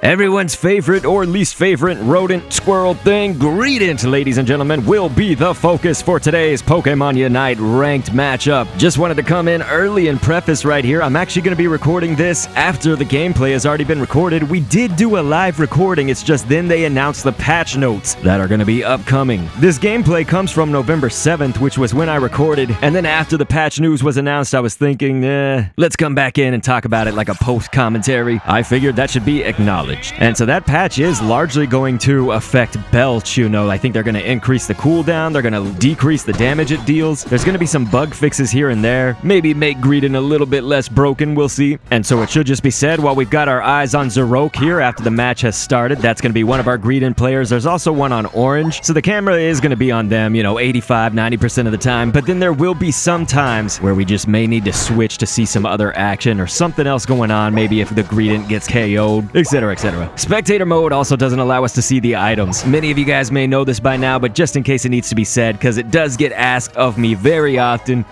Everyone's favorite or least favorite rodent squirrel thing, Greedent, ladies and gentlemen, will be the focus for today's Pokemon Unite ranked matchup. Just wanted to come in early and preface right here. I'm actually going to be recording this after the gameplay has already been recorded. We did do a live recording, it's just then they announced the patch notes that are going to be upcoming. This gameplay comes from November 7th, which was when I recorded, and then after the patch news was announced, I was thinking, let's come back in and talk about it like a post-commentary. I figured that should be acknowledged. And so that patch is largely going to affect Belch, you know. I think they're going to increase the cooldown, they're going to decrease the damage it deals. There's going to be some bug fixes here and there, maybe make Greedent a little bit less broken, we'll see. And so it should just be said, while we've got our eyes on Zoroark here after the match has started, that's going to be one of our Greedent players. There's also one on Orange, so the camera is going to be on them, you know, 85-90% of the time. But then there will be some times where we just may need to switch to see some other action or something else going on, maybe if the Greedent gets KO'd, etc, etc. Spectator mode also doesn't allow us to see the items. Many of you guys may know this by now, but just in case it needs to be said, because it does get asked of me very often.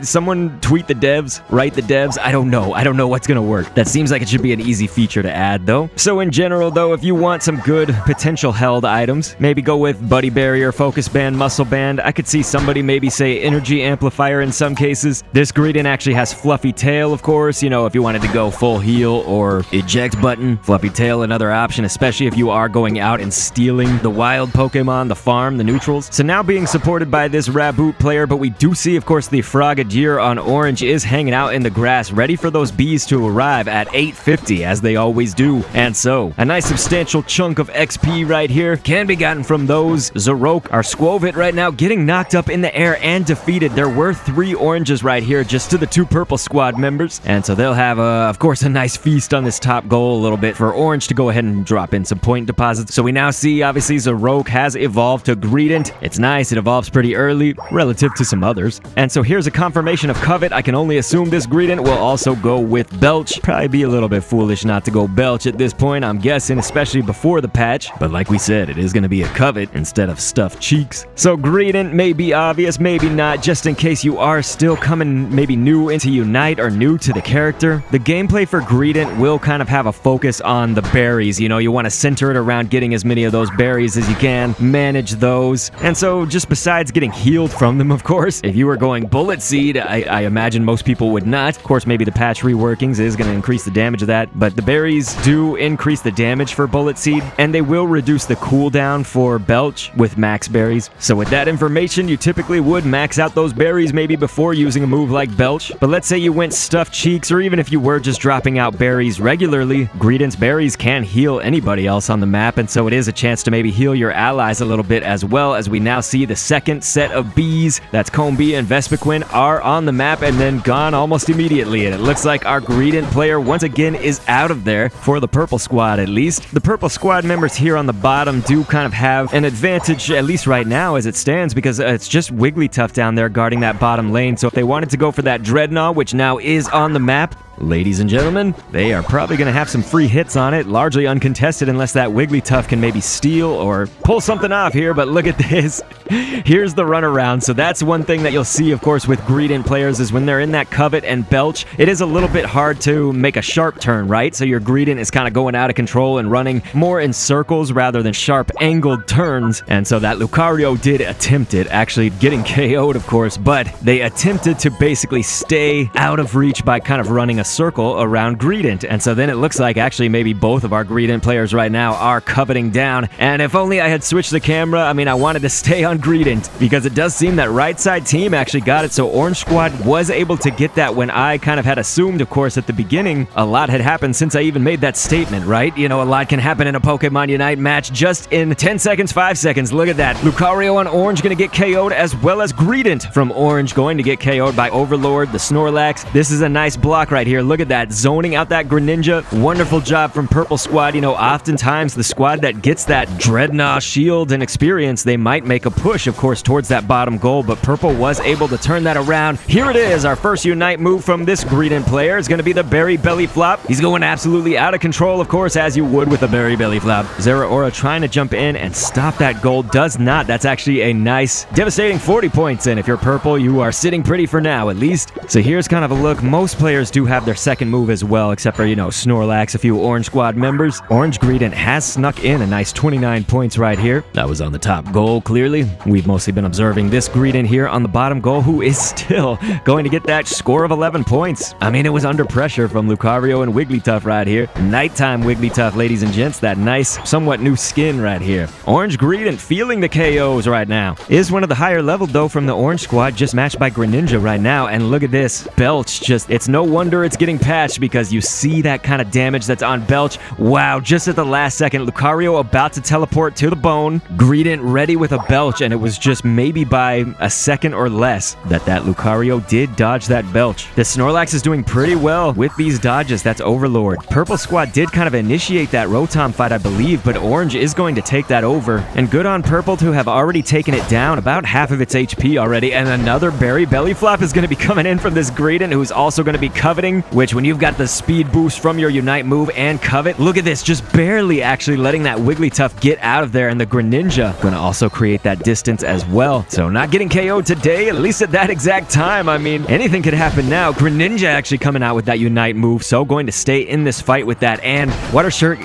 Someone tweet the devs, write the devs. I don't know what's gonna work. That seems like it should be an easy feature to add though. So in general though, if you want some good potential held items, maybe go with Buddy Barrier, Focus Band, Muscle Band. I could see somebody maybe say Energy Amplifier in some cases. This Greedent actually has Fluffy Tail, of course, you know, if you wanted to go full heal or eject button. Fluffy Tail, another option, especially if you are going out and stealing the wild Pokemon, the farm, the neutrals. So now being supported by this Raboot player, but we do see, of course, the Frogadier on Orange is hanging out in the grass, ready for those bees to arrive at 850, as they always do. And so, a nice substantial chunk of XP right here can be gotten from those. Zoroark, our Skwovet right now, getting knocked up in the air and defeated. There were 3 oranges right here, just to the 2 purple squad members. And so they'll have, of course, a nice feast on this top goal a little bit for Orange to go ahead and drop in some point deposits. So we now see, obviously, Zoroark has evolved to Greedent. It's nice, it evolves pretty early, relative to some others. And so here's a confirmation of Covet. I can only assume this Greedent will also go with Belch. Probably be a little bit foolish not to go Belch at this point, I'm guessing, especially before the patch. But like we said, it is going to be a Covet instead of Stuffed Cheeks. So Greedent may be obvious, maybe not, just in case you are still coming maybe new into Unite or new to the character. The gameplay for Greedent will kind of have a focus on the berries. You know, you want to center it around getting as many of those berries as you can, manage those. And so just besides getting healed from them, of course, if you were going Bullet Seed, I imagine most people would not. Of course, maybe the patch reworkings is going to increase the damage of that, but the berries do increase the damage for Bullet Seed, and they will reduce the cooldown for Belch with max berries. So with that information, you typically would max out those berries maybe before using a move like Belch. But let's say you went Stuffed Cheeks, or even if you were just dropping out berries regularly, Greedent's berries can heal anybody else on the map, and so it is a chance to maybe heal your allies a little bit, as well as we now see the second set of bees, that's Combee and Vespiquen, are on the map and then gone almost immediately. And it looks like our Greedent player once again is out of there, for the purple squad at least. The purple squad members here on the bottom do kind of have an advantage, at least right now as it stands, because it's just Wigglytuff down there guarding that bottom lane. So if they wanted to go for that Dreadnought, which now is on the map, ladies and gentlemen, they are probably going to have some free hits on it, largely uncontested unless that Wigglytuff can maybe steal or pull something off here. But look at this. Here's the runaround. So that's one thing that you'll see, of course, with Greedent players is when they're in that Covet and Belch, it is a little bit hard to make a sharp turn, right? So your Greedent is kind of going out of control and running more in circles rather than sharp angled turns. And so that Lucario did attempt it, actually getting KO'd, of course, but they attempted to basically stay out of reach by kind of running a circle around Greedent. And so then it looks like actually maybe both of our Greedent players right now are coveting down. And if only I had switched the camera, I mean, I wanted to stay on Greedent, because it does seem that right side team actually got it. So Orange Squad was able to get that when I kind of had assumed, of course, at the beginning, a lot had happened since I even made that statement, right? You know, a lot can happen in a Pokemon Unite match just in 10 seconds, 5 seconds. Look at that. Lucario on Orange going to get KO'd, as well as Greedent from Orange going to get KO'd by Overlord, the Snorlax. This is a nice block right here. Look at that, zoning out that Greninja. Wonderful job from Purple Squad. You know, oftentimes the squad that gets that Dreadnought shield and experience, they might make a push, of course, towards that bottom goal, but Purple was able to turn that around. Here it is, our first Unite move from this Greedent player is going to be the Berry Belly Flop. He's going absolutely out of control, of course, as you would with a Berry Belly Flop. Zeraora trying to jump in and stop that goal, does not. That's actually a nice, devastating 40 points, and if you're Purple, you are sitting pretty for now, at least. So here's kind of a look. Most players do have their second move as well, except for, Snorlax, a few Orange Squad members. Orange Greedent has snuck in a nice 29 points right here. That was on the top goal, clearly. We've mostly been observing this Greedent here on the bottom goal, who is still going to get that score of 11 points. I mean, it was under pressure from Lucario and Wigglytuff right here. Nighttime Wigglytuff, ladies and gents. That nice, somewhat new skin right here. Orange Greedent feeling the KOs right now. Is one of the higher level, though, from the Orange Squad, just matched by Greninja right now. And look at this. Belch, it's no wonder it's getting patched, because you see that kind of damage that's on Belch. Wow, just at the last second, Lucario about to teleport to the bone. Greedent ready with a Belch, and it was just maybe by a second or less that Lucario did dodge that Belch. The Snorlax is doing pretty well with these dodges. That's Overlord. Purple Squad did kind of initiate that Rotom fight, I believe, but Orange is going to take that over. And good on Purple to have already taken it down, about half of its HP already, and another Berry Belly Flop is going to be coming in from this Greedent, who's also going to be coveting, which when you've got the speed boost from your Unite move and covet, look at this, just barely actually letting that Wigglytuff get out of there, and the Greninja going to also create that distance as well. So not getting KO'd today, at least at that exact time. I mean, anything could happen now. Greninja actually coming out with that Unite move, so going to stay in this fight with that, and Water Shirt,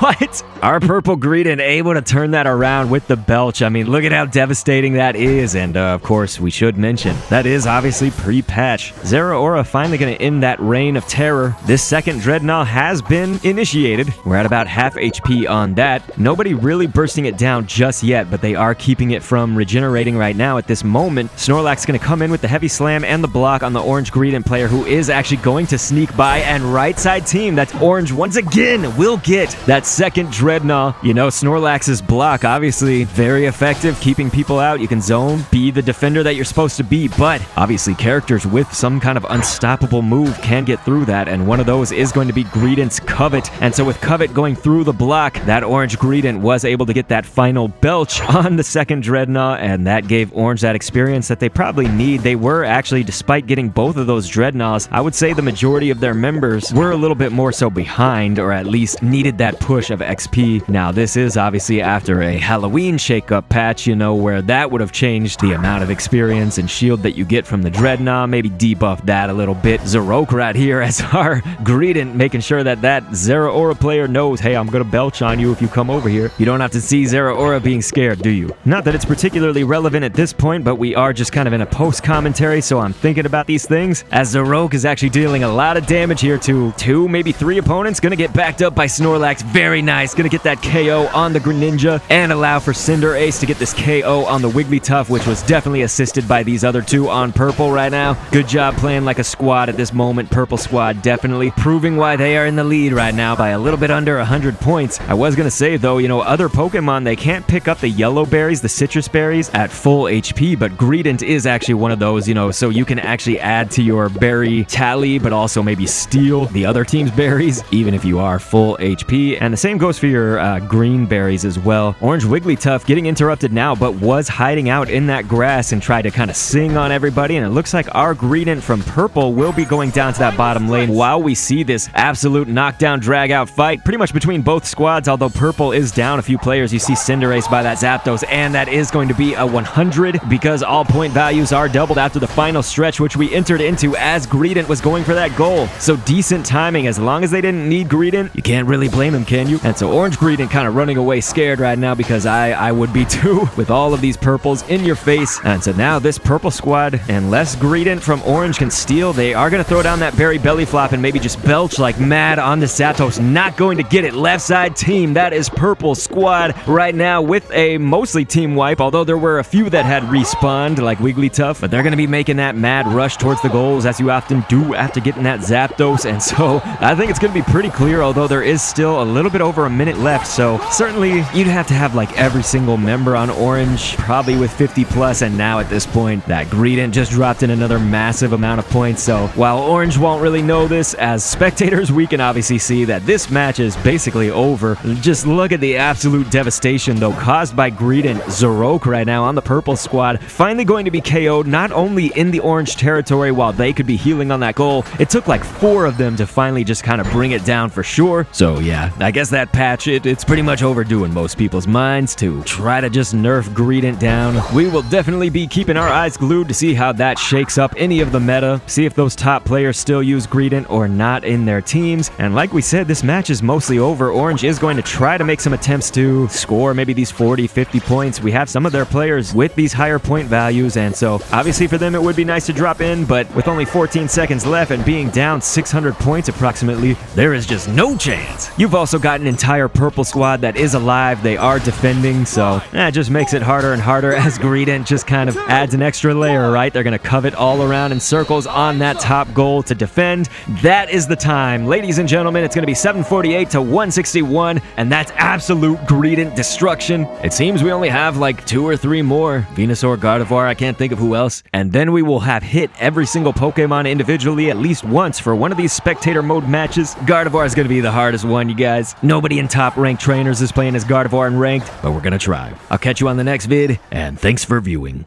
what? Our Purple Greedent able to turn that around with the Belch. I mean, look at how devastating that is, and of course, we should mention, that is obviously pre-patch. Zeraora finally going to end that reign of terror. This second Dreadnought has been initiated. We're at about half HP on that. Nobody really bursting it down just yet, but they are keeping it from regenerating right now at this moment. Snorlax going to come in with the Heavy Slam and the block on the Orange Greedent player, who is actually going to sneak by, and right side team, that's Orange once again, will get that second Dreadnought. Snorlax's block, obviously very effective, keeping people out. You can zone, be the defender that you're supposed to be, but obviously characters with some kind of unstoppable move can get through that, and one of those is going to be Greedent's Covet. And so with Covet going through the block, that Orange Greedent was able to get that final Belch on the second Dreadnought, and that gave Orange that experience that they probably need. They were actually, despite getting both of those Dreadnoughts, I would say the majority of their members were a little bit more so behind, or at least needed that push of XP. Now, this is obviously after a Halloween shakeup patch, where that would have changed the amount of experience and shield that you get from the Dreadnought, maybe debuff that a little bit. Zerok right here as our Greedent, making sure that Zeraora player knows, hey, I'm gonna Belch on you if you come over here. You don't have to see Zeraora being scared, do you? Not that it's particularly relevant at this point, but we are just kind of in a post-commentary, so I'm thinking about these things, as Zerok is actually dealing a lot of damage here to 2, maybe 3 opponents. Gonna get backed up by Snorlax. Very nice. Gonna get that KO on the Greninja and allow for Cinderace to get this KO on the Wigglytuff, which was definitely assisted by these other two on Purple right now. Good job playing like a squad at this moment. Purple Squad definitely proving why they are in the lead right now by a little bit under 100 points. I was gonna say, though, other Pokemon, they can't pick up the yellow berries, the citrus berries, at full HP, but Greedent is actually one of those, so you can actually add to your berry tally, but also maybe steal the other team's berries, even if you are full HP. And the same goes for your green berries as well. Orange Wigglytuff getting interrupted now, but was hiding out in that grass and tried to kind of sing on everybody, and it looks like our Greedent from Purple will be going down to that bottom lane while we see this absolute knockdown drag-out fight pretty much between both squads, although Purple is down a few players. You see Cinderace by that Zapdos, and that is going to be a 100 because all point values are doubled after the final stretch, which we entered into as Greedent was going for that goal. So decent timing. As long as they didn't need Greedent, you can't really blame him, can you? And so Orange Greedent kind of running away scared right now, because I would be too, with all of these purples in your face. And so now this Purple squad, unless Greedent from Orange can steal, they are going to throw down that Berry Belly Flop and maybe just Belch like mad on the Zapdos. Not going to get it. Left side team, that is Purple squad right now with a mostly team wipe, although there were a few that had respawned like Wigglytuff, but they're going to be making that mad rush towards the goals, as you often do after getting that Zapdos. And so I think it's going to be pretty clear, although there is still a little bit over a minute left. So certainly you'd have to have like every single member on Orange, probably with 50 plus, and now at this point that Greedent just dropped in another massive amount of points. So while Orange won't really know this, as spectators we can obviously see that this match is basically over. Just look at the absolute devastation though caused by Greedent. Zerok right now on the Purple squad finally going to be KO'd, not only in the Orange territory while they could be healing on that goal. It took like 4 of them to finally just kind of bring it down for sure. So yeah, I guess that patch, it's pretty much overdue in most people's minds to try to just nerf Greedent down. We will definitely be keeping our eyes glued to see how that shakes up any of the meta, see if those top players still still use Greedent or not in their teams. And like we said, this match is mostly over. Orange is going to try to make some attempts to score maybe these 40, 50 points. We have some of their players with these higher point values, and so obviously for them it would be nice to drop in, but with only 14 seconds left and being down 600 points approximately, there is just no chance. You've also got an entire purple squad that is alive. They are defending, so that just makes it harder and harder as Greedent just kind of adds an extra layer, right? They're going to covet all around in circles on that top goal to defend. That is the time. Ladies and gentlemen, it's going to be 748 to 161, and that's absolute Greedent destruction. It seems we only have like 2 or 3 more. Venusaur, Gardevoir, I can't think of who else. And then we will have hit every single Pokemon individually at least once for one of these spectator mode matches. Gardevoir is going to be the hardest one, you guys. Nobody in top ranked trainers is playing as Gardevoir in ranked, but we're going to try. I'll catch you on the next vid, and thanks for viewing.